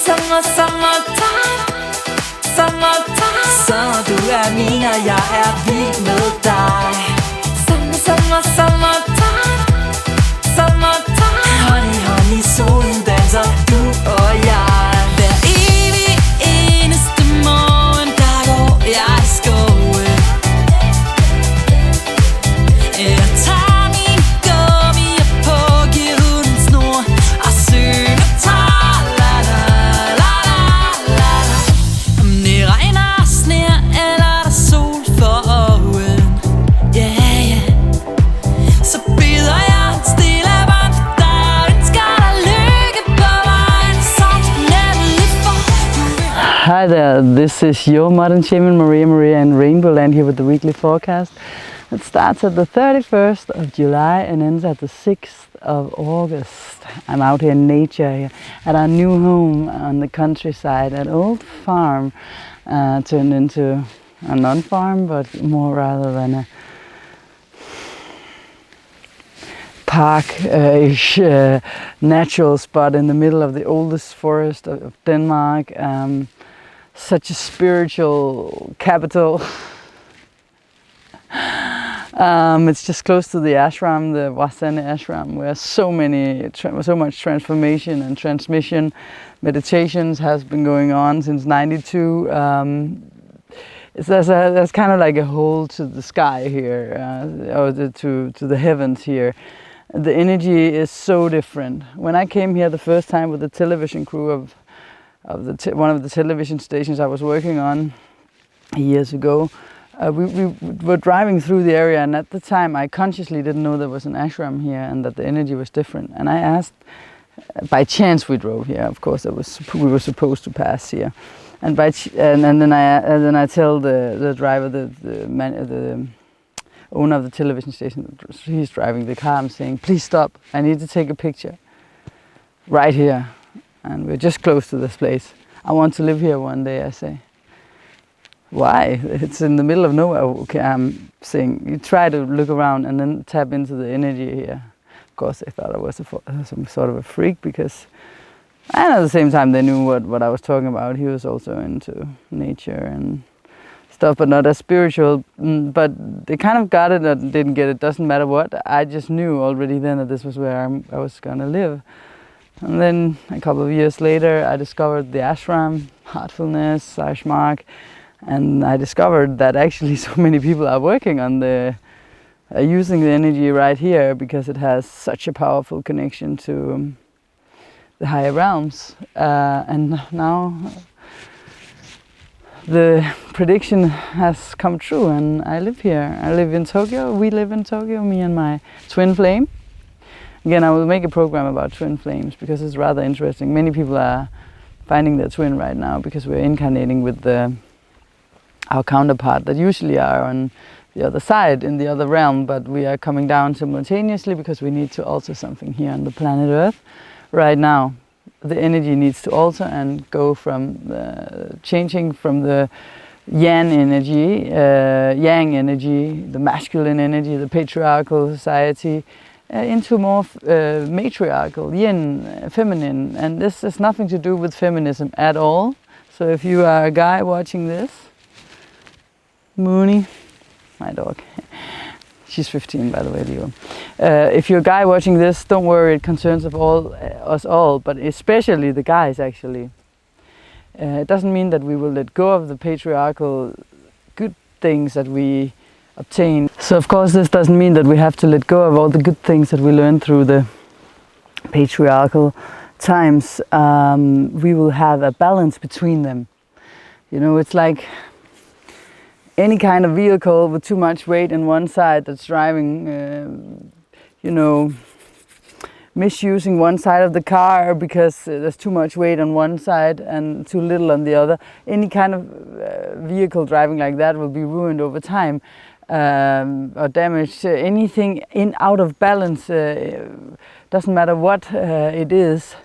Summertime, så du min, og jeg vild med dig. Summertime, honey, honey, solen danser, du og jeg. Hver evig eneste morgen, der går jeg i skoven. Jeg tager min gummier på, giver hunden snor og synger tar, la la la la la. Om det regner og sner, eller der sol for øjen, yeah, yeah. Så byder jeg stille bånd for dig, og ønsker dig lykke på vejen, så nemlig for du vil. Hi there, this is your modern shaman Maria in RainbowLand here with the weekly forecast. It starts at the 31st of July and ends at the 6th of August. I'm out here in nature here at our new home on the countryside, an old farm turned into a non-farm, but more rather than a park-ish natural spot in the middle of the oldest forest of Denmark. Such a spiritual capital. It's just close to the ashram, the WAUW ashram, where so much transformation and transmission meditations has been going on since '92. There's kind of like a hole to the sky here, or to the heavens here. The energy is so different. When I came here the first time with the television crew of one of the television stations I was working on years ago, we were driving through the area, and at the time I consciously didn't know there was an ashram here and that the energy was different. And I asked, by chance we drove here, of course we were supposed to pass here, and then I tell the driver, the owner of the television station, he's driving the car, I'm saying, please stop, I need to take a picture right here, and we're just close to this place. I want to live here one day, I say. Why? It's in the middle of nowhere. Okay, I'm saying, you try to look around and then tap into the energy here. Of course, they thought I was some sort of a freak, because, and at the same time they knew what I was talking about. He was also into nature and stuff, but not as spiritual. But they kind of got it or didn't get it, doesn't matter what. I just knew already then that this was where I was gonna live. And then a couple of years later, I discovered the ashram, heartfulness, Mark. And I discovered that actually so many people are working on using the energy right here, because it has such a powerful connection to the higher realms. And now the prediction has come true, and I live here. I live in Tokyo. We live in Tokyo, me and my twin flame. Again, I will make a program about twin flames because it's rather interesting. Many people are finding their twin right now because we're incarnating with our counterpart that usually are on the other side, in the other realm, but we are coming down simultaneously because we need to alter something here on the planet Earth. Right now, the energy needs to alter and go from changing from the yang energy, the masculine energy, the patriarchal society, into more matriarchal, yin, feminine. And this has nothing to do with feminism at all. So if you are a guy watching this, Mooney, my dog, she's 15 by the way, Leo. If you're a guy watching this, don't worry, it concerns us all, but especially the guys actually. It doesn't mean that we will let go of the patriarchal good things that we obtain. So of course this doesn't mean that we have to let go of all the good things that we learned through the patriarchal times. We will have a balance between them. You know, it's like any kind of vehicle with too much weight on one side that's driving, misusing one side of the car because there's too much weight on one side and too little on the other. Any kind of vehicle driving like that will be ruined over time or damaged. Anything out of balance, doesn't matter what it is,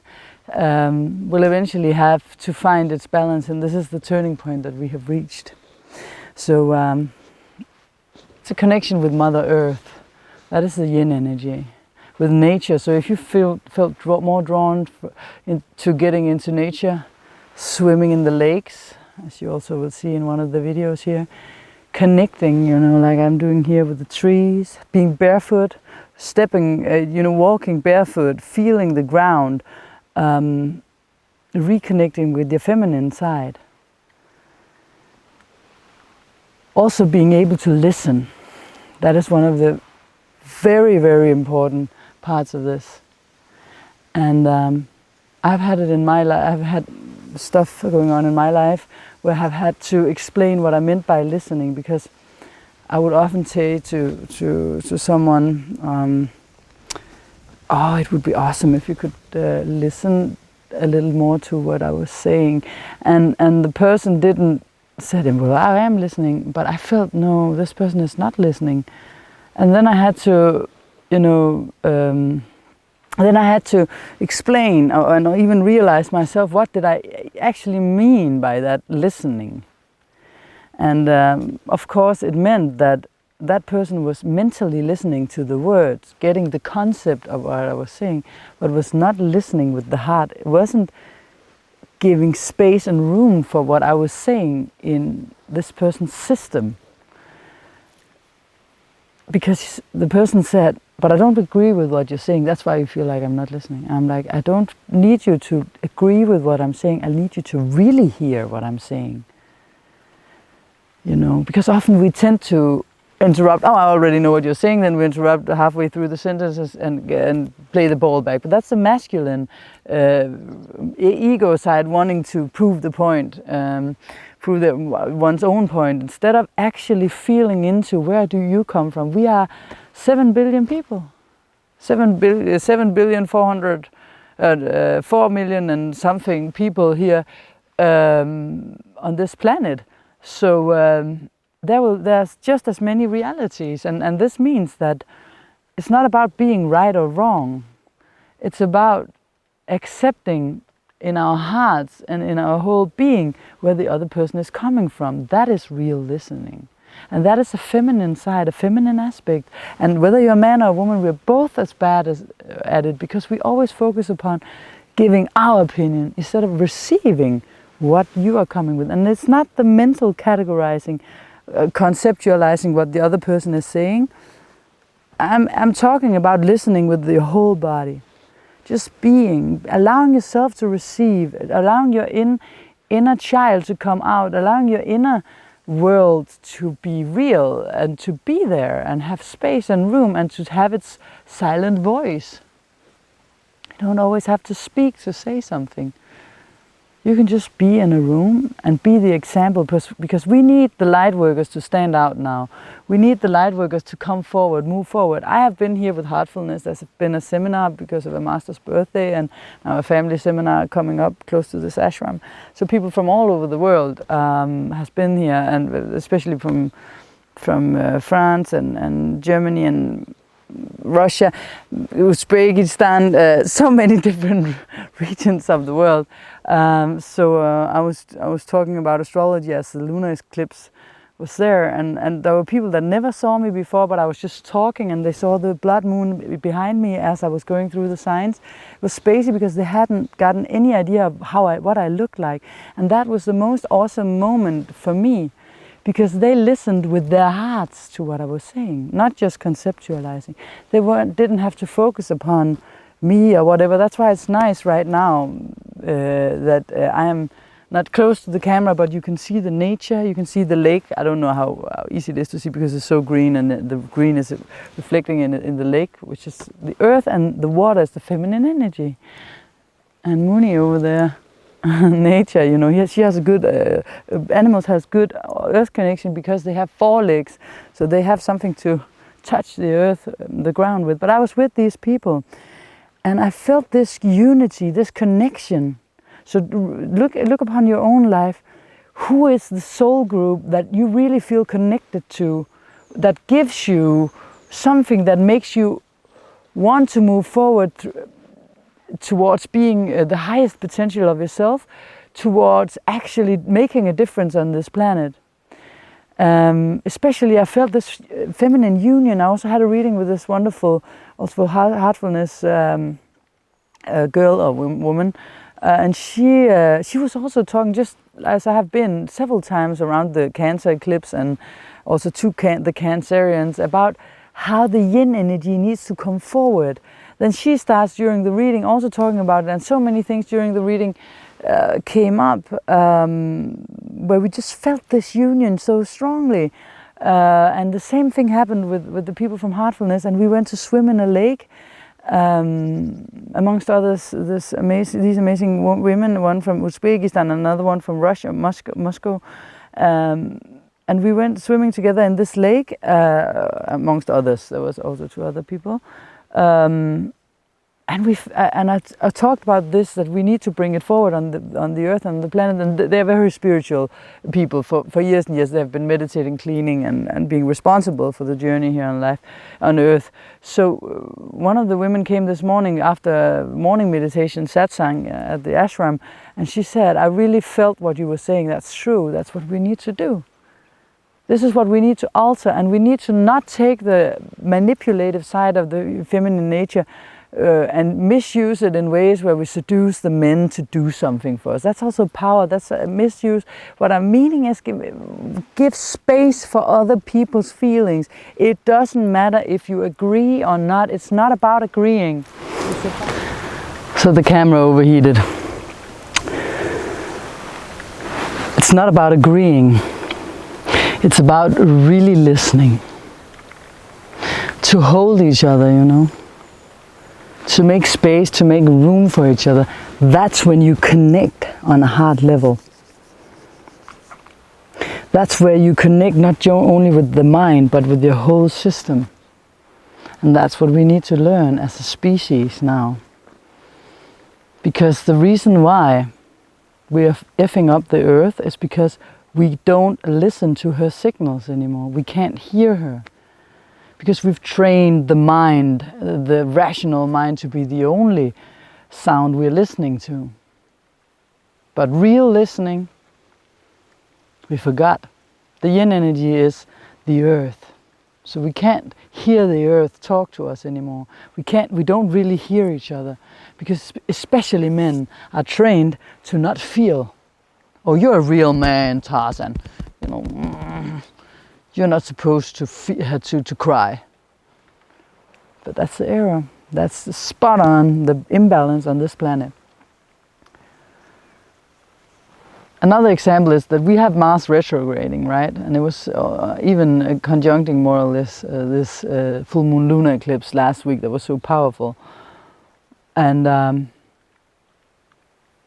will eventually have to find its balance, and this is the turning point that we have reached. So it's a connection with Mother Earth. That is the yin energy. With nature. So if you felt more drawn to getting into nature, swimming in the lakes, as you also will see in one of the videos here, connecting, you know, like I'm doing here with the trees, being barefoot, stepping, you know, walking barefoot, feeling the ground, reconnecting with the feminine side. Also being able to listen. That is one of the very, very important parts of this. And I've had it in my life, I've had stuff going on in my life where I've had to explain what I meant by listening, because I would often say to someone, oh, it would be awesome if you could listen a little more to what I was saying. And the person didn't say, well, I am listening, but I felt, no, this person is not listening. And then I had to, you know, then I had to explain and even realize myself, what did I actually mean by that listening? And of course it meant that that person was mentally listening to the words, getting the concept of what I was saying, but was not listening with the heart. It wasn't giving space and room for what I was saying in this person's system. Because the person said, but I don't agree with what you're saying, that's why you feel like I'm not listening. I'm like, I don't need you to agree with what I'm saying, I need you to really hear what I'm saying. You know, because often we tend to interrupt, oh, I already know what you're saying, then we interrupt halfway through the sentences and play the ball back. But that's the masculine ego side, wanting to prove the point, prove one's own point, instead of actually feeling into, where do you come from? We are 7 billion people, 4 million and something people here on this planet. So there's just as many realities, and this means that it's not about being right or wrong. It's about accepting in our hearts and in our whole being where the other person is coming from. That is real listening. And that is a feminine side, a feminine aspect. And whether you're a man or a woman, we're both as bad at it, because we always focus upon giving our opinion instead of receiving what you are coming with. And it's not the mental categorizing, conceptualizing what the other person is saying. I'm talking about listening with the whole body. Just being, allowing yourself to receive, allowing your inner child to come out, allowing your inner world to be real and to be there and have space and room and to have its silent voice. You don't always have to speak to say something. You can just be in a room and be the example, because we need the light workers to stand out now. We need the light workers to come forward, move forward. I have been here with Heartfulness. There's been a seminar because of a master's birthday, and now a family seminar coming up close to this ashram. So people from all over the world has been here, and especially from France and Germany and Russia, Uzbekistan, so many different regions of the world. So I was talking about astrology as the lunar eclipse was there, and there were people that never saw me before, but I was just talking and they saw the blood moon behind me as I was going through the signs. It was spacey because they hadn't gotten any idea of what I looked like, and that was the most awesome moment for me, because they listened with their hearts to what I was saying, not just conceptualizing. They didn't have to focus upon me or whatever. That's why it's nice right now that I am not close to the camera, but you can see the nature, you can see the lake. I don't know how easy it is to see because it's so green, and the green is reflecting in the lake, which is the earth, and the water is the feminine energy. And Mooney over there, nature, you know, she has a good, animals has good earth connection because they have 4 legs, so they have something to touch the earth, the ground with. But I was with these people, and I felt this unity, this connection. So look upon your own life. Who is the soul group that you really feel connected to, that gives you something that makes you want to move forward towards being the highest potential of yourself, towards actually making a difference on this planet. Especially I felt this feminine union. I also had a reading with this wonderful, also Heartfulness girl or woman, And she was also talking, just as I have been several times around the Cancer eclipse and also to the Cancerians, about how the yin energy needs to come forward. Then she starts during the reading also talking about it, and so many things during the reading came up where we just felt this union so strongly. And the same thing happened with the people from Heartfulness, and we went to swim in a lake. Amongst others, these amazing women, one from Uzbekistan, another one from Russia, Moscow. And we went swimming together in this lake, amongst others. There was also 2 other people. And I talked about this, that we need to bring it forward on the earth and the planet, and they're very spiritual people. For years and years they've been meditating, cleaning and being responsible for the journey here on life, on earth. So one of the women came this morning after morning meditation, satsang at the ashram, and she said, I really felt what you were saying, that's true, that's what we need to do. This is what we need to alter, and we need to not take the manipulative side of the feminine nature and misuse it in ways where we seduce the men to do something for us. That's also power, that's a misuse. What I'm meaning is give space for other people's feelings. It doesn't matter if you agree or not, it's not about agreeing. So the camera overheated. It's not about agreeing, it's about really listening. To hold each other, you know. To make space, to make room for each other. That's when you connect on a heart level. That's where you connect not only with the mind, but with your whole system. And that's what we need to learn as a species now. Because the reason why we are effing up the earth is because we don't listen to her signals anymore. We can't hear her. Because we've trained the mind, the rational mind, to be the only sound we're listening to. But real listening, we forgot. The yin energy is the earth. So we can't hear the earth talk to us anymore. We don't really hear each other. Because especially men are trained to not feel. Oh, you're a real man, Tarzan. You know, you're not supposed to cry. But that's the error. That's spot on the imbalance on this planet. Another example is that we have Mars retrograding, right? And it was even conjuncting more or less this full moon lunar eclipse last week that was so powerful. And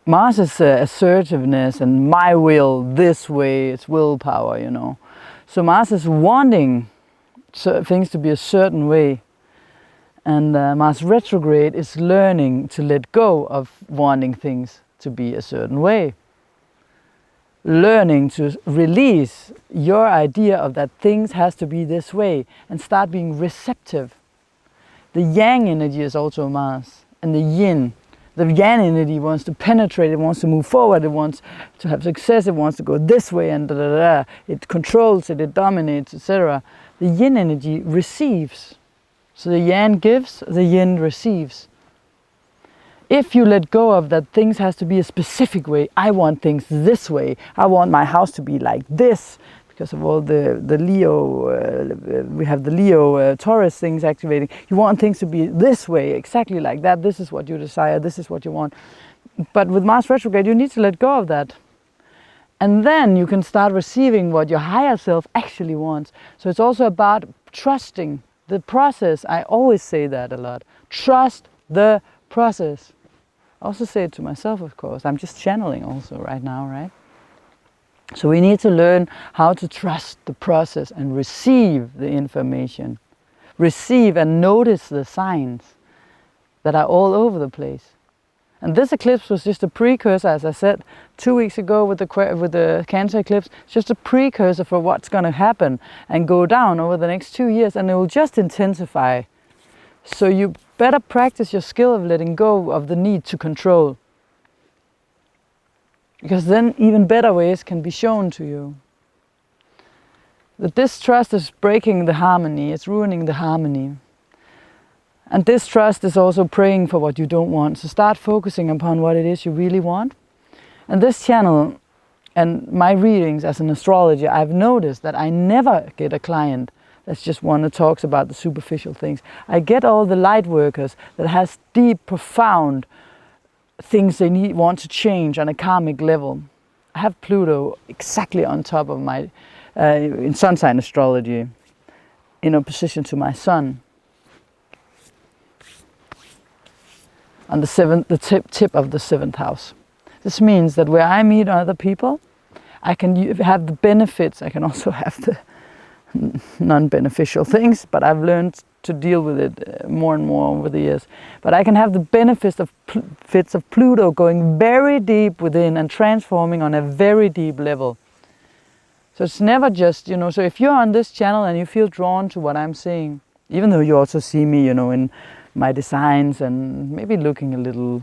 Mars is assertiveness and my will this way, it's willpower, you know. So Mars is wanting things to be a certain way. And Mars retrograde is learning to let go of wanting things to be a certain way. Learning to release your idea of that things has to be this way and start being receptive. The yang energy is also Mars, and the yin. The yang energy wants to penetrate, it wants to move forward, it wants to have success, it wants to go this way and da-da-da. It controls it dominates, etc. The yin energy receives. So the yang gives, the yin receives. If you let go of that things has to be a specific way, I want things this way, I want my house to be like this, because of all the Leo, we have the Leo Taurus things activating. You want things to be this way, exactly like that, this is what you desire, this is what you want. But with Mars retrograde, you need to let go of that. And then you can start receiving what your higher self actually wants. So it's also about trusting the process. I always say that a lot. Trust the process. I also say it to myself, of course. I'm just channeling also right now, right? So we need to learn how to trust the process and receive the information. Receive and notice the signs that are all over the place. And this eclipse was just a precursor, as I said 2 weeks ago with the Cancer eclipse, it's just a precursor for what's going to happen and go down over the next 2 years, and it will just intensify. So you better practice your skill of letting go of the need to control. Because then even better ways can be shown to you. The distrust is breaking the harmony, it's ruining the harmony. And distrust is also praying for what you don't want. So start focusing upon what it is you really want. And this channel and my readings as an astrologer, I've noticed that I never get a client that's just one that talks about the superficial things. I get all the light workers that has deep, profound things they want to change on a karmic level. I have Pluto exactly on top of my, in sun sign astrology, in opposition to my sun. On the tip of the 7th house. This means that where I meet other people, I can have the benefits. I can also have the non-beneficial things, but I've learned to deal with it more and more over the years. But I can have the benefits of Pluto going very deep within and transforming on a very deep level. So it's never just, you know, so if you're on this channel and you feel drawn to what I'm saying, even though you also see me, you know, in my designs and maybe looking a little,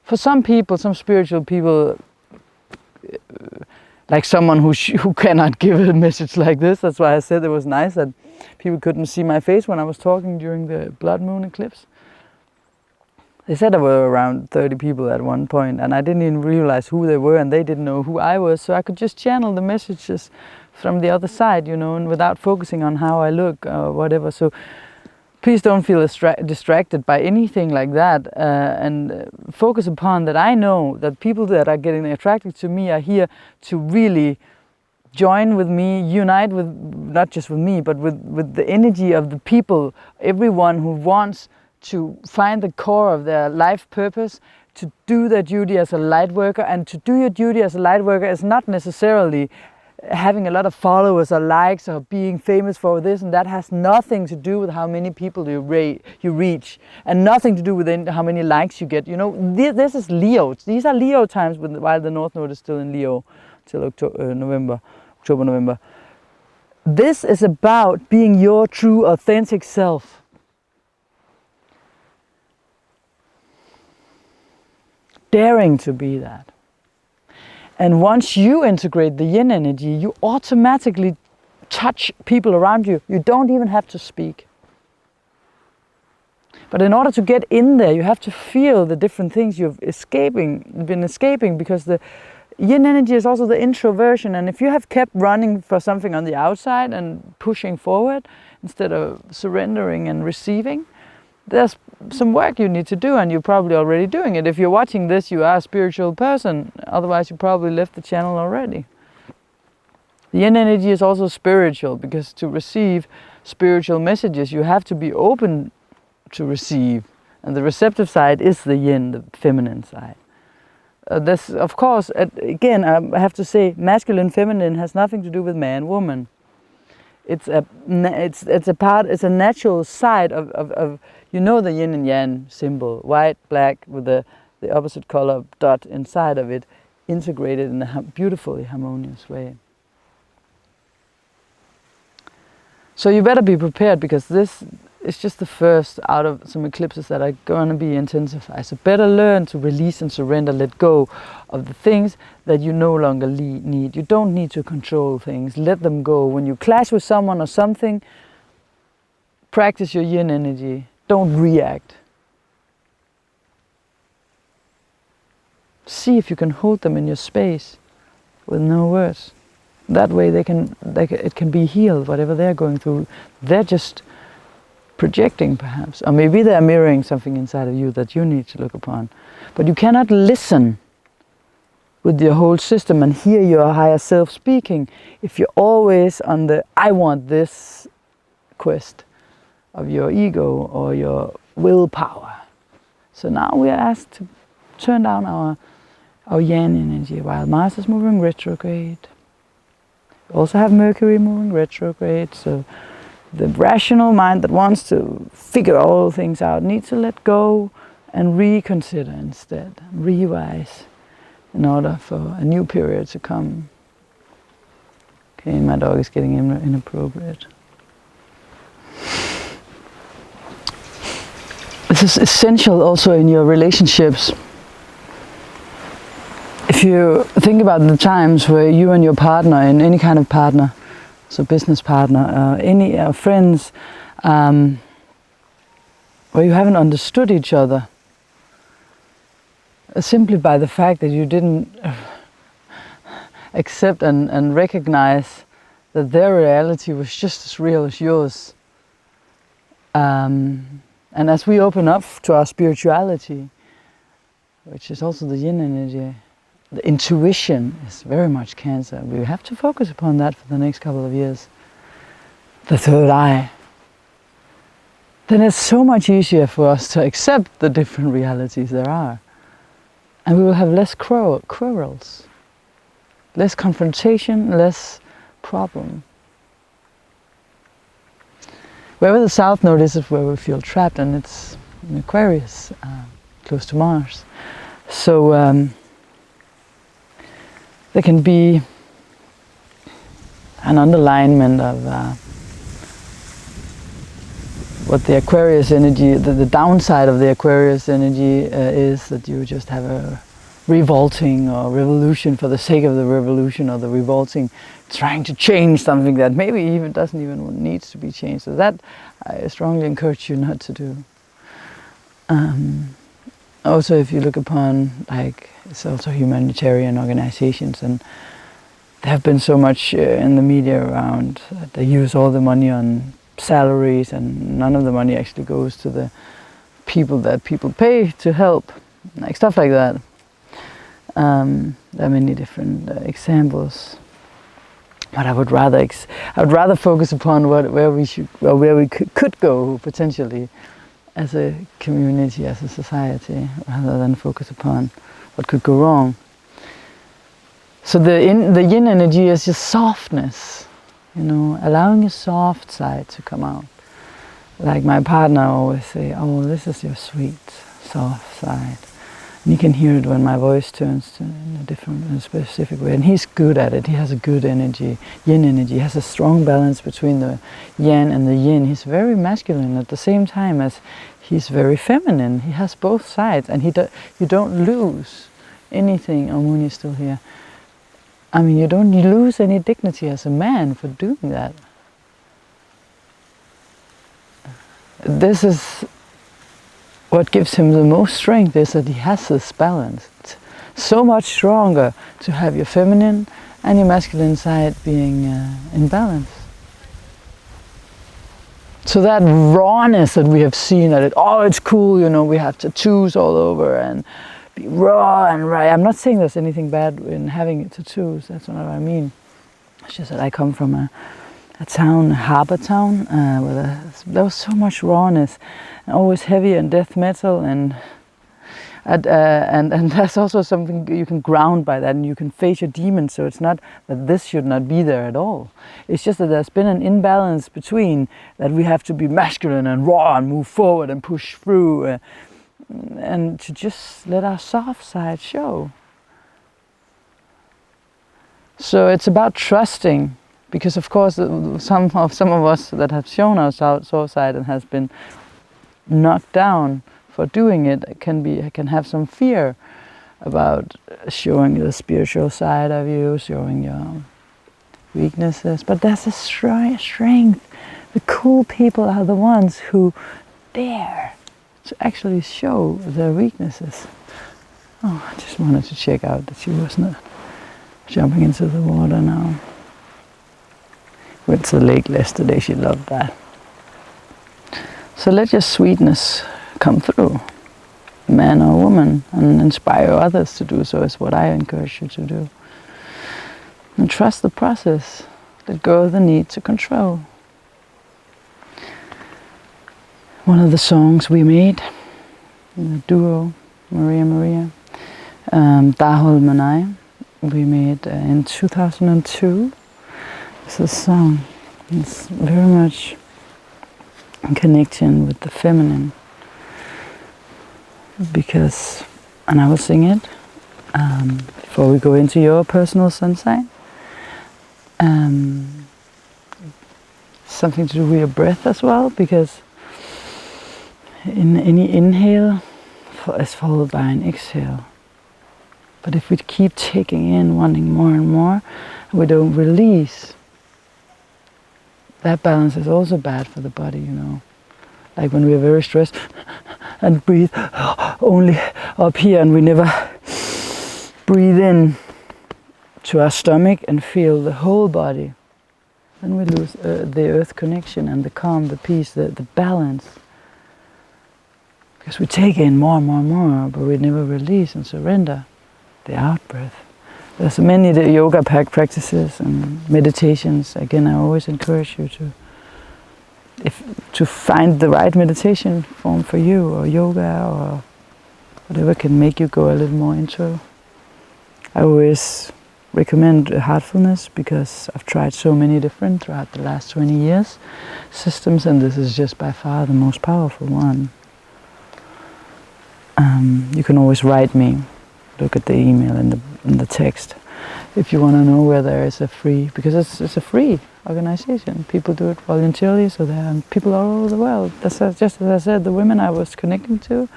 for some people, some spiritual people, like someone who cannot give a message like this. That's why I said it was nice that people couldn't see my face when I was talking during the blood moon eclipse. They said there were around 30 people at one point, and I didn't even realize who they were, and they didn't know who I was, so I could just channel the messages from the other side, you know, and without focusing on how I look or whatever. So please don't feel distracted by anything like that, and focus upon that. I know that people that are getting attracted to me are here to really join with me, unite with, not just with me, but with the energy of the people, everyone who wants to find the core of their life purpose, to do their duty as a light worker. And to do your duty as a light worker is not necessarily having a lot of followers or likes or being famous for this, and that has nothing to do with how many people you reach, and nothing to do with how many likes you get. You know, this is Leo. These are Leo times while the North Node is still in Leo till October, November. This is about being your true, authentic self. Daring to be that. And once you integrate the yin energy, you automatically touch people around you. You don't even have to speak. But in order to get in there, you have to feel the different things you've been escaping, because the yin energy is also the introversion. And if you have kept running for something on the outside and pushing forward instead of surrendering and receiving, there's some work you need to do, and you're probably already doing it. If you're watching this, you are a spiritual person. Otherwise, you probably left the channel already. The yin energy is also spiritual, because to receive spiritual messages, you have to be open to receive. And the receptive side is the yin, the feminine side. This, of course, again, I have to say, masculine, feminine has nothing to do with man, woman. It's a natural side of you know, the yin and yang symbol, white, black, with the opposite color dot inside of it, integrated in a beautifully harmonious way. So you better be prepared, because this is just the first out of some eclipses that are going to be intensified. So better learn to release and surrender, let go of the things that you no longer need. You don't need to control things. Let them go. When you clash with someone or something, practice your yin energy. Don't react. See if you can hold them in your space with no words. That way it can be healed, whatever they're going through. They're just projecting, perhaps, or maybe they're mirroring something inside of you that you need to look upon. But you cannot listen with your whole system and hear your higher self speaking if you're always on the I want this quest of your ego or your willpower. So now we are asked to turn down our yang energy while Mars is moving retrograde. We also have Mercury moving retrograde, so the rational mind that wants to figure all things out needs to let go and reconsider instead, revise, in order for a new period to come. Okay, my dog is getting inappropriate. This is essential also in your relationships. If you think about the times where you and your partner, in any kind of partner, so business partner, any friends, where you haven't understood each other simply by the fact that you didn't accept and recognize that their reality was just as real as yours. And as we open up to our spirituality, which is also the yin energy, the intuition is very much Cancer. We have to focus upon that for the next couple of years. The third eye. Then it's so much easier for us to accept the different realities there are. And we will have less quarrels, less confrontation, less problem. Wherever the South Node is where we feel trapped, and it's in Aquarius, close to Mars. So there can be an underlinement of what the Aquarius energy, the downside of the Aquarius energy is that you just have a revolting or revolution for the sake of the revolution, or the revolting trying to change something that maybe even doesn't even needs to be changed. So that I strongly encourage you not to do. Also, if you look upon, like, it's also humanitarian organizations, and there have been so much in the media around that they use all the money on salaries, and none of the money actually goes to the people that people pay to help, like stuff like that. There are many different examples, but I would rather focus upon where we could go potentially as a community, as a society, rather than focus upon what could go wrong. So the yin energy is just softness. You know, allowing a soft side to come out. Like my partner always say, oh, this is your sweet, soft side. And you can hear it when my voice turns in a specific way. And he's good at it. He has a good energy, yin energy. He has a strong balance between the yang and the yin. He's very masculine at the same time as he's very feminine. He has both sides, and you don't lose anything. Oh, Moon is still here. I mean, you don't lose any dignity as a man for doing that. This is what gives him the most strength, is that he has this balance. It's so much stronger to have your feminine and your masculine side being in balance. So that rawness that we have seen at it, oh, it's cool, you know, we have tattoos all over and be raw and right. I'm not saying there's anything bad in having tattoos, that's not what I mean. It's just that I come from a town, a harbor town, where there was so much rawness, and always heavy and death metal, and that's also something you can ground by that, and you can face your demons. So it's not that this should not be there at all. It's just that there's been an imbalance between that we have to be masculine and raw and move forward and push through, and to just let our soft side show. So it's about trusting, because of course some of us that have shown our soft side and has been knocked down for doing it can have some fear about showing the spiritual side of you, showing your weaknesses. But there's a strength. The cool people are the ones who dare to actually show their weaknesses. Oh, I just wanted to check out that she was not jumping into the water now. Went to the lake yesterday, she loved that. So let your sweetness come through, man or woman, and inspire others to do so, is what I encourage you to do. And trust the process. Let go of the need to control. One of the songs we made, the duo, Maria, Dahol and I, we made in 2002. It's a song. It's very much in connection with the feminine. Because, and I will sing it before we go into your personal sun sign. Something to do with your breath as well, because in any inhale is followed by an exhale. But if we keep taking in, wanting more and more, we don't release, that balance is also bad for the body, you know. like when we are very stressed, and breathe only up here, and we never breathe in to our stomach and feel the whole body. Then we lose the earth connection and the calm, the peace, the balance. Because we take in more and more and more, but we never release and surrender the out breath. There's many yoga practices and meditations. Again, I always encourage you to find the right meditation form for you, or yoga, or whatever can make you go a little more into. I always recommend heartfulness, because I've tried so many different throughout the last 20 years systems, and this is just by far the most powerful one. You can always write me, look at the email in the text, if you want to know where there is a free, because it's a free organization. People do it voluntarily, so there are people all over the world. That's just as I said, the women I was connecting to,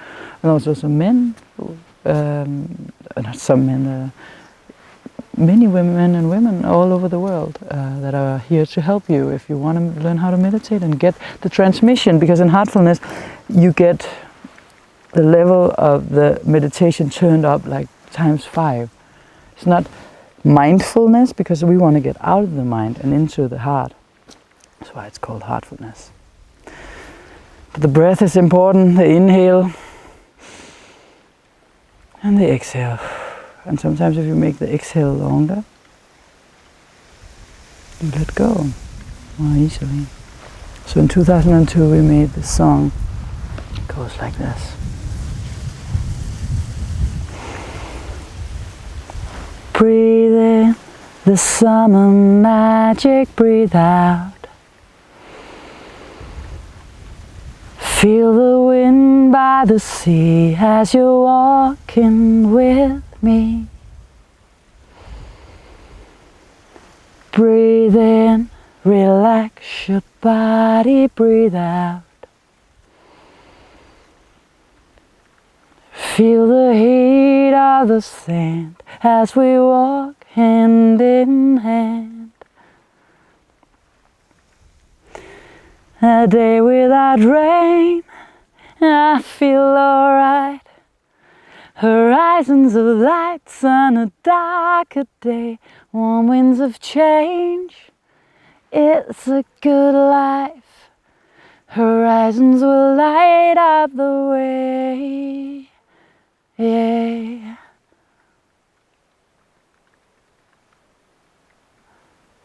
and also some men, not some men, many women and women all over the world that are here to help you if you want to learn how to meditate and get the transmission, because in heartfulness you get the level of the meditation turned up like ×5. It's not mindfulness, because we want to get out of the mind and into the heart. That's why it's called heartfulness. But the breath is important, the inhale and the exhale. And sometimes if you make the exhale longer, you let go more easily. So in 2002 we made this song. It goes like this. Breathe in the summer magic, breathe out. Feel the wind by the sea as you're walking with me. Breathe in, relax your body, breathe out. Feel the heat of the sand as we walk hand in hand. A day without rain, I feel alright. Horizons of lights on a darker day. Warm winds of change, it's a good life. Horizons will light up the way. Yeah.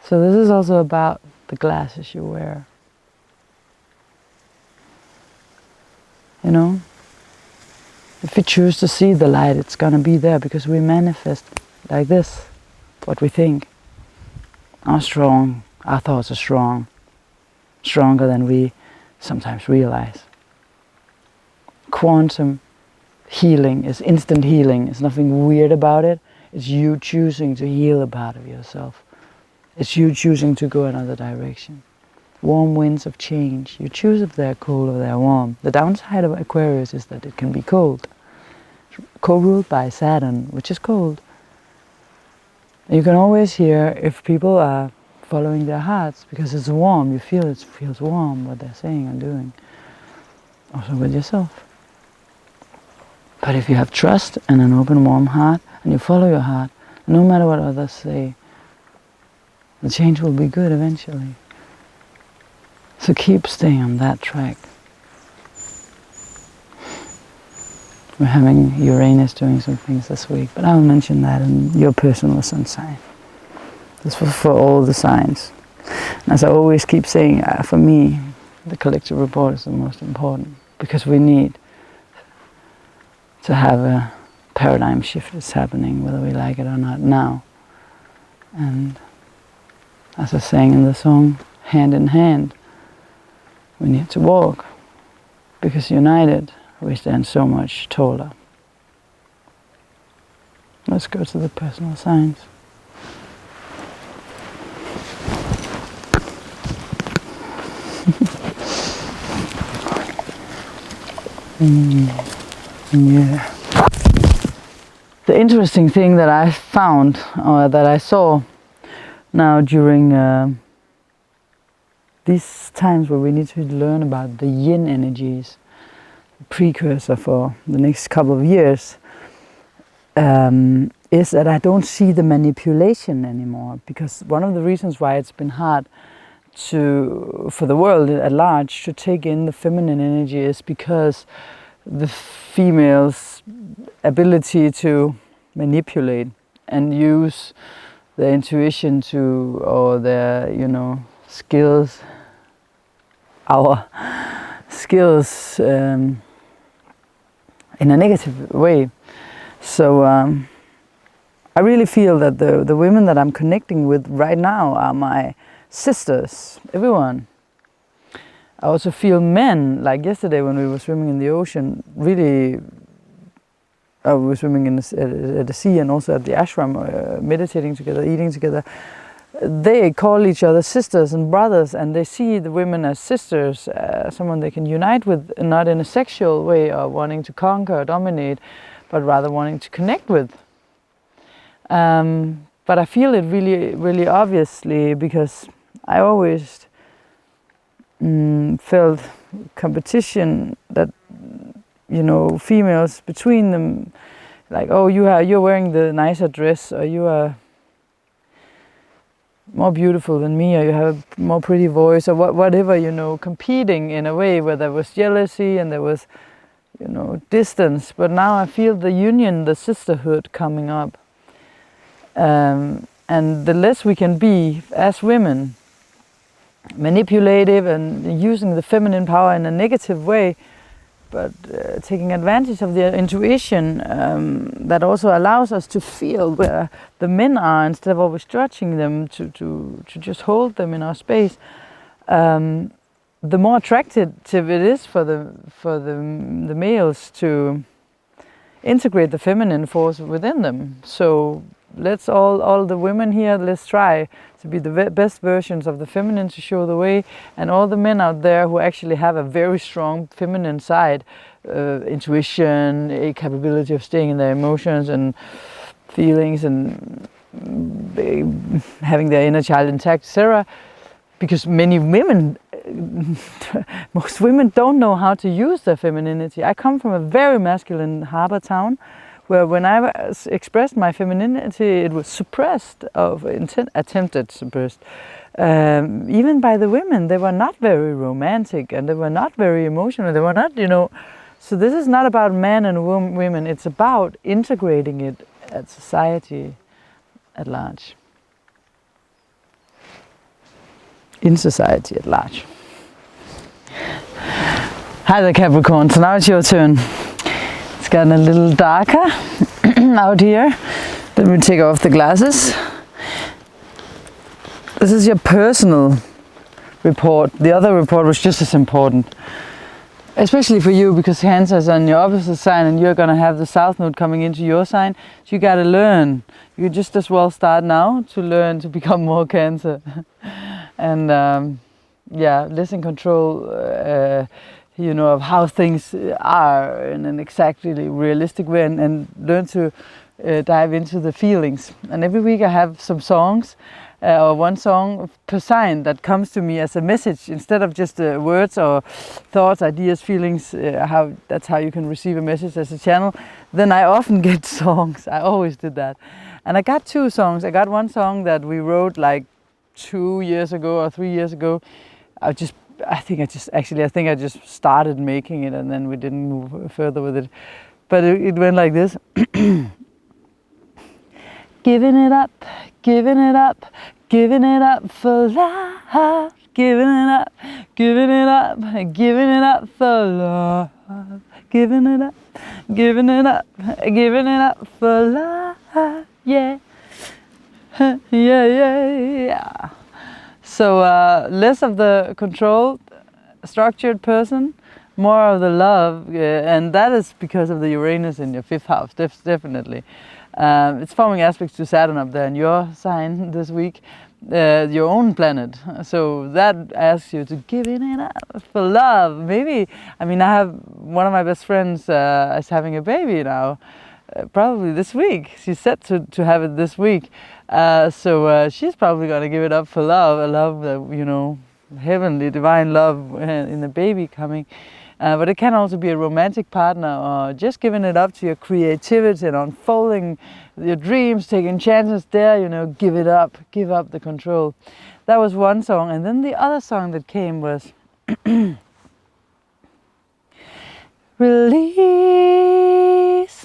So this is also about the glasses you wear. You know, if we choose to see the light, it's gonna be there, because we manifest like this, what we think. Our thoughts are strong, stronger than we sometimes realize. Quantum healing is instant healing. There's nothing weird about it. It's you choosing to heal a part of yourself. It's you choosing to go another direction. Warm winds of change. You choose if they're cold or they're warm. The downside of Aquarius is that it can be cold. Co-ruled by Saturn, which is cold. You can always hear if people are following their hearts, because it's warm. You feel it feels warm, what they're saying and doing. Also with yourself. But if you have trust and an open, warm heart, and you follow your heart, no matter what others say, the change will be good eventually. So keep staying on that track. We're having Uranus doing some things this week, but I'll mention that in your personal sun sign. This was for all the signs. And as I always keep saying, for me, the collective report is the most important, because we need to have a paradigm shift that's happening, whether we like it or not now. And as I sang in the song, hand in hand, we need to walk, because united we stand so much taller. Let's go to the personal signs. Yeah. The interesting thing that I found, or that I saw now during these times where we need to learn about the yin energies, precursor for the next couple of years, is that I don't see the manipulation anymore. Because one of the reasons why it's been hard for the world at large to take in the feminine energy is because the female's ability to manipulate and use their intuition or their, skills, our skills in a negative way. So I really feel that the women that I'm connecting with right now are my sisters, everyone. I also feel men, like yesterday when we were swimming in the ocean, really, we were swimming at the sea and also at the ashram, meditating together, eating together. They call each other sisters and brothers, and they see the women as sisters, someone they can unite with, not in a sexual way or wanting to conquer or dominate, but rather wanting to connect with. But I feel it really, really obviously because I always felt competition that, females between them, like, oh, you're wearing the nicer dress, or you are more beautiful than me, or you have a more pretty voice, or whatever, competing in a way where there was jealousy and there was, distance. But now I feel the union, the sisterhood coming up. And the less we can be as women, manipulative and using the feminine power in a negative way, but taking advantage of the intuition that also allows us to feel where the men are instead of always judging them, to just hold them in our space. The more attractive it is for the males to integrate the feminine force within them. So let's all the women here, let's try to be the best versions of the feminine to show the way, and all the men out there who actually have a very strong feminine side, intuition, a capability of staying in their emotions and feelings and having their inner child intact, etc. Because many women, most women don't know how to use their femininity. I come from a very masculine harbor town, where when I expressed my femininity, it was suppressed, attempted suppressed. Even by the women, they were not very romantic and they were not very emotional. They were not, So this is not about men and women. It's about integrating it at society at large. In society at large. Hi there, Capricorn. So now it's your turn. It's gotten a little darker out here. Let me take off the glasses. This is your personal report. The other report was just as important. Especially for you, because Cancer is on your opposite sign and you're going to have the South Node coming into your sign. So you got to learn. You just as well start now to learn to become more Cancer. And less in control, of how things are in an exactly realistic way, and learn to dive into the feelings. And every week I have some songs, or one song per sign that comes to me as a message instead of just words or thoughts, ideas, feelings. That's how you can receive a message as a channel. Then I often get songs. I always did that, and I got 2 songs. I got one song that we wrote like 2 years ago or 3 years ago. I think I just started making it and then we didn't move further with it. But it went like this. Giving it up, giving it up, giving it up for love. Giving it up, giving it up, giving it up for love. Giving it up, giving it up, giving it up for love. Yeah. Yeah. So less of the controlled, structured person, more of the love, and that is because of the Uranus in your 5th house, definitely. It's forming aspects to Saturn up there in your sign this week, your own planet. So that asks you to give it up for love. Maybe, I have one of my best friends is having a baby now. Probably this week. She's set to have it this week. So she's probably going to give it up for love, a love that, heavenly divine love in a baby coming. But it can also be a romantic partner, or just giving it up to your creativity and unfolding your dreams, taking chances there, you know, give up the control. That was one song. And then the other song that came was Release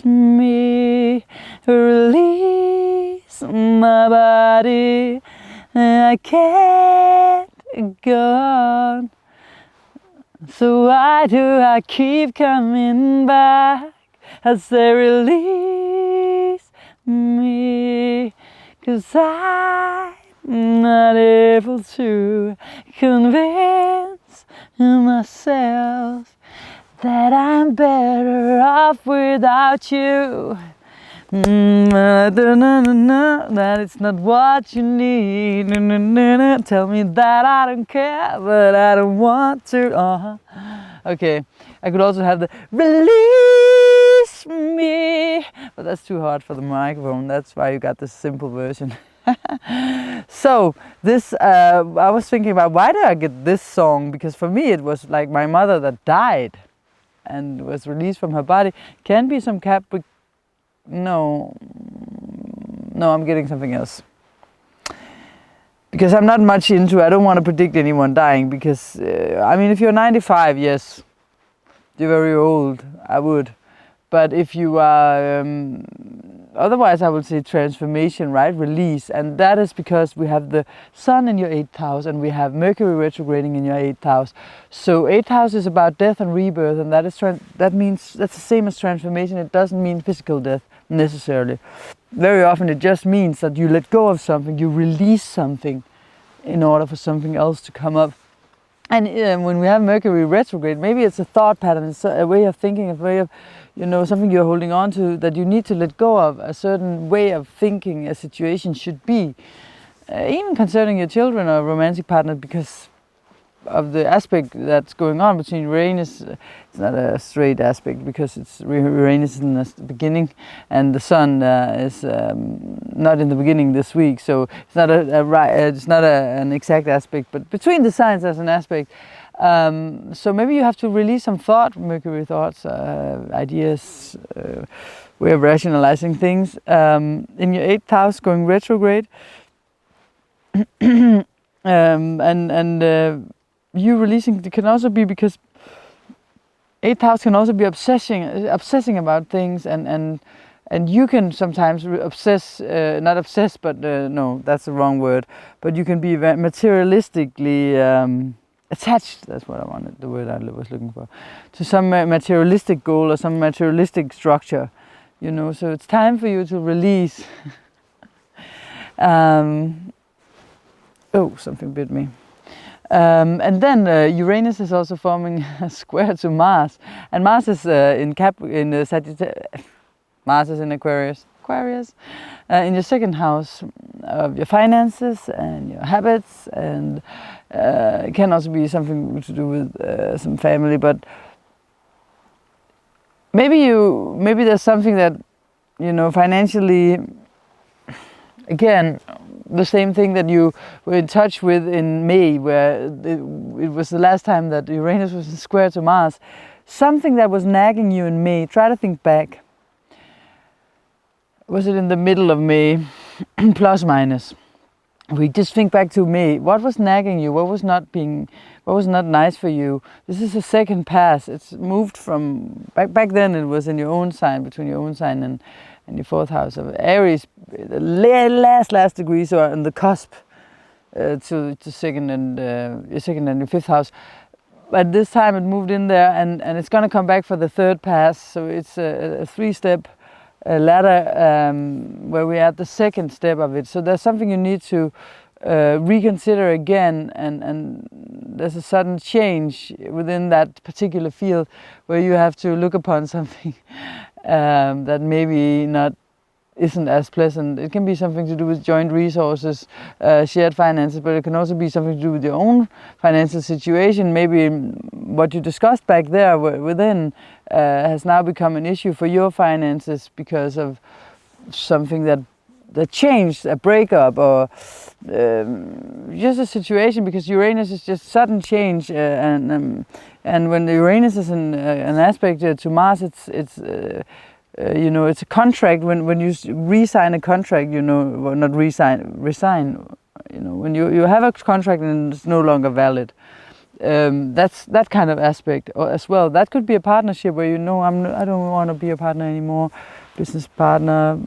me, release my body, I can't go on. So why do I keep coming back? I say release me, 'cause I'm not able to convince myself that I'm better off without you. That it's not what you need. Tell me that I don't care, but I don't want to. Okay, I could also have the release me, but that's too hard for the microphone. That's why you got the simple version. So this, I was thinking about, why did I get this song? Because for me it was like my mother that died and was released from her body. Can be some Capricorn. No, I'm getting something else. Because I'm not much into, I don't want to predict anyone dying, because, I mean, if you're 95, yes, you're very old, I would. But if you are, otherwise I would say transformation, right? Release. And that is because we have the sun in your 8th house and we have Mercury retrograding in your 8th house. So 8th house is about death and rebirth, and that means that's the same as transformation. It doesn't mean physical death necessarily. Very often it just means that you let go of something, you release something in order for something else to come up. And when we have Mercury retrograde, maybe it's a thought pattern, it's a way of thinking, a way of, you know, something you're holding on to that you need to let go of, a certain way of thinking a situation should be. Even concerning your children or romantic partner, because of the aspect that's going on between Uranus. It's not a straight aspect because it's Uranus in the beginning and the Sun is not in the beginning this week, so it's not an exact aspect, but between the signs there's an aspect. So maybe you have to release some thought, Mercury thoughts, ideas, way of rationalizing things. In your 8th house going retrograde, you releasing, it can also be because 8th house can also be obsessing about things, and you can sometimes obsess, not obsess, but no, that's the wrong word, but you can be materialistically attached, that's what I wanted, the word I was looking for, to some materialistic goal or some materialistic structure, you know, so it's time for you to release. Oh, something bit me. And then Uranus is also forming a square to Mars, and Mars is in Sagittarius. Mars is in Aquarius. In your 2nd house of your finances and your habits, and it can also be something to do with some family. But maybe there's something that, you know, financially. Again, the same thing that you were in touch with in May, where it was the last time that Uranus was in square to Mars. Something that was nagging you in May, try to think back. Was it in the middle of May, plus minus? We just think back to May. What was nagging you? What was not nice for you? This is a second pass. It's moved from, back then it was in your own sign, between your own sign and your 4th house of Aries, the last degree, so on the cusp to 2nd and your 2nd and your 5th house. But this time it moved in there, and it's going to come back for the 3rd pass. So it's a 3-step ladder where we're at the 2nd step of it. So there's something you need to reconsider again, and there's a sudden change within that particular field where you have to look upon something that maybe isn't as pleasant. It can be something to do with joint resources, shared finances, but it can also be something to do with your own financial situation. Maybe what you discussed back there within has now become an issue for your finances because of something that the change, a breakup, or just a situation, because Uranus is just sudden change, and when the Uranus is in an aspect to Mars, it's you know, it's a contract. When you re-sign a contract, you know, well, not resign. You know, when you have a contract and it's no longer valid. That's that kind of aspect as well. That could be a partnership where, you know, I don't want to be a partner anymore, business partner,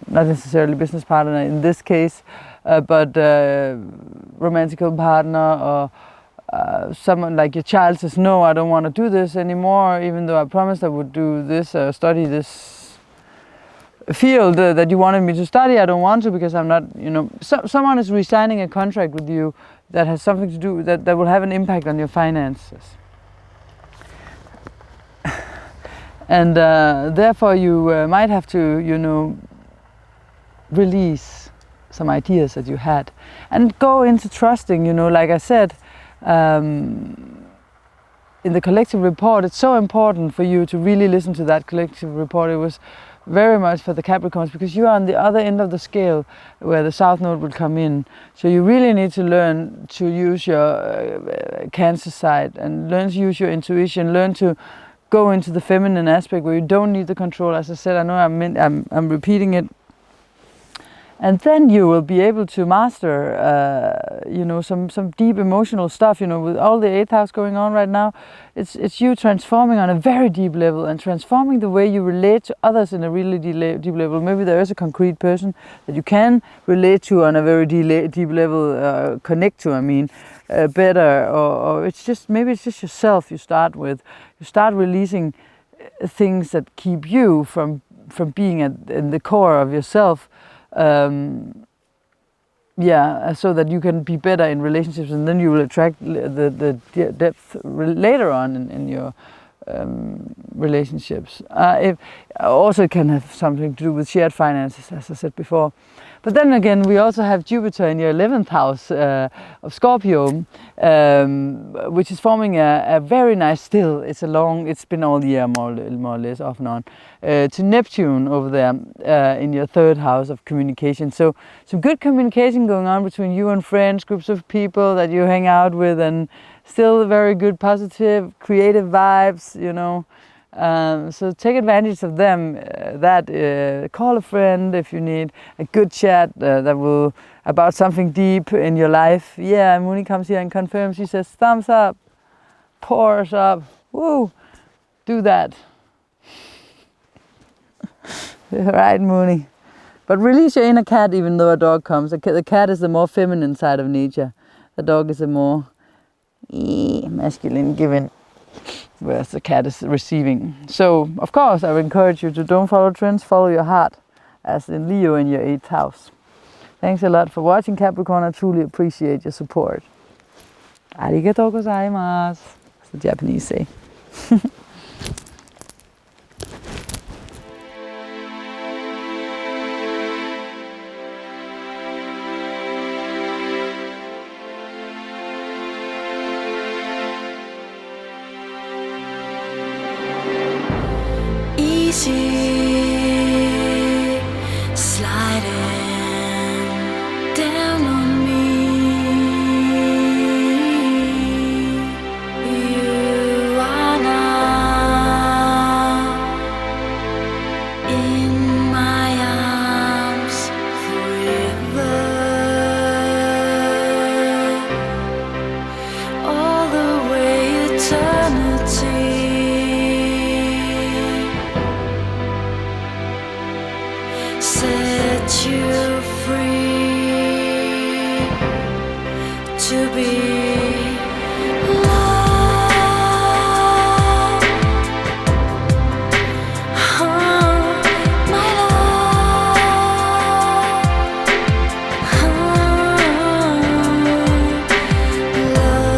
not necessarily business partner in this case, but romantical partner, or someone like your child says, no, I don't want to do this anymore, even though I promised I would do this, study this field that you wanted me to study. I don't want to because I'm not, you know, someone is re-signing a contract with you that has something to do, that will have an impact on your finances. And therefore you might have to, you know, release some ideas that you had and go into trusting, you know, like I said, in the collective report, it's so important for you to really listen to that collective report. It was very much for the Capricorns, because you are on the other end of the scale where the South Node will come in. So you really need to learn to use your Cancer side, and learn to use your intuition, learn to go into the feminine aspect where you don't need the control. As I said, I know I'm repeating it. And then you will be able to master, you know, some deep emotional stuff. You know, with all the 8th house going on right now, it's you transforming on a very deep level, and transforming the way you relate to others in a really deep level. Maybe there is a concrete person that you can relate to on a very deep level, connect to, I mean, better, or it's just, maybe it's just yourself you start with. You start releasing things that keep you from being in the core of yourself. Yeah, so that you can be better in relationships, and then you will attract the depth later on in your relationships. It also can have something to do with shared finances, as I said before. But then again, we also have Jupiter in your 11th house of Scorpio, which is forming a very nice still. It's been all year more or less off and on, to Neptune over there in your 3rd house of communication. So some good communication going on between you and friends, groups of people that you hang out with, and still very good, positive, creative vibes, you know. So take advantage of them. Call a friend if you need a good chat that will about something deep in your life. Yeah, Mooney comes here and confirms. She says thumbs up, pours up. Woo! Do that. Right, Mooney. But release your inner cat, even though a dog comes. The cat is the more feminine side of nature. The dog is the more masculine, given, whereas the cat is receiving. So, of course, I would encourage you to don't follow trends, follow your heart, as in Leo in your 8th house. Thanks a lot for watching, Capricorn. I truly appreciate your support. Arigatou gozaimasu, as the Japanese say. Easy sliding down on me. You are now in my arms forever, all the way eternity. Set you free to be loved. Oh, my love. Oh, love.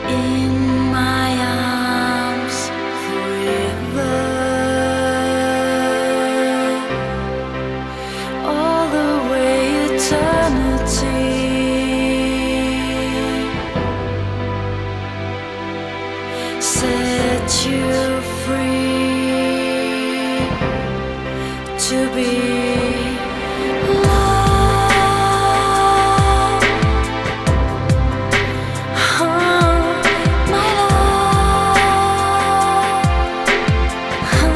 in my arms forever, all the way eternity. Set you free to be loved. Oh, my love. Oh,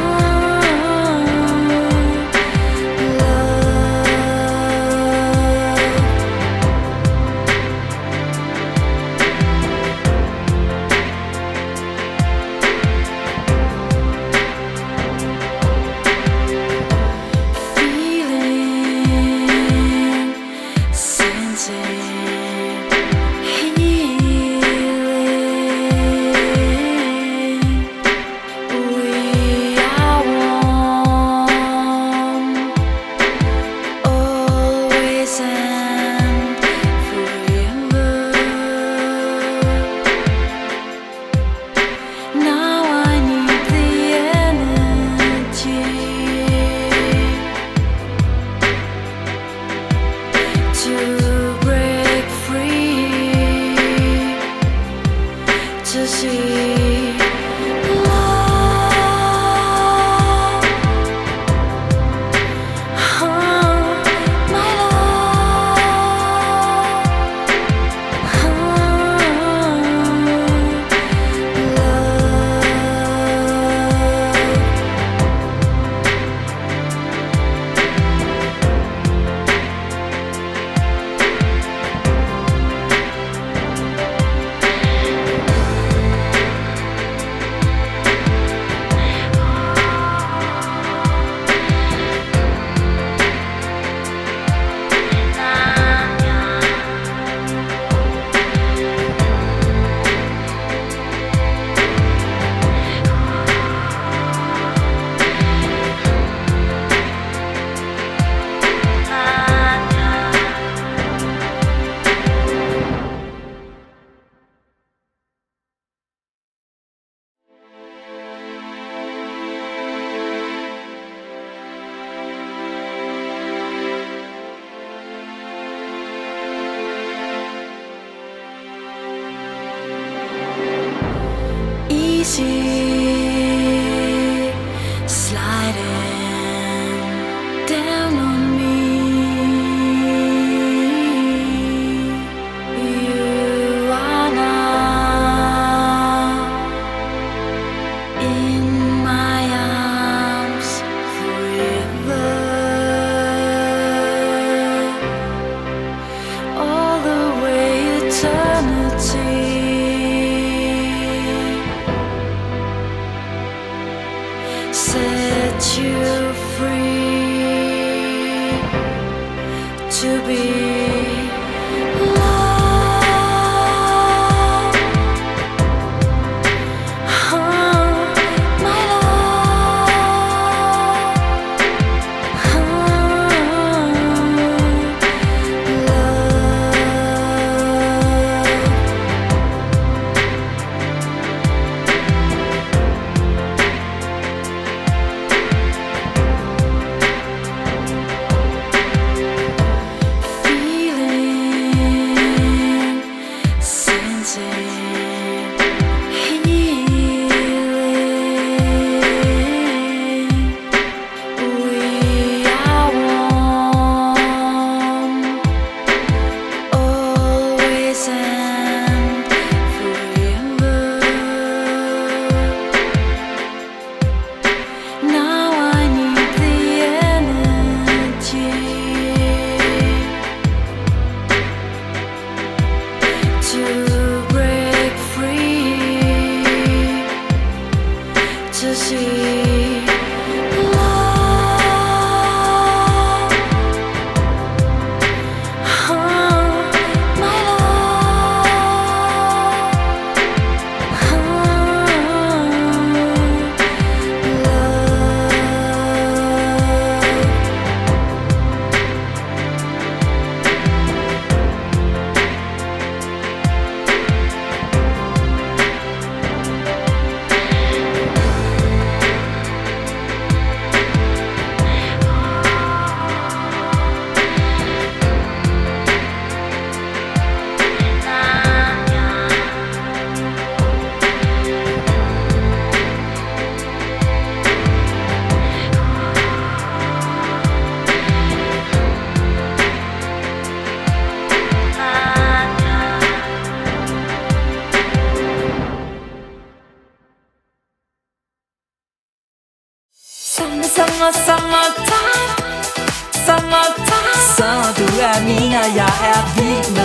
easy sliding down on me. You are now in my arms forever, all the way eternity. jeg er vild med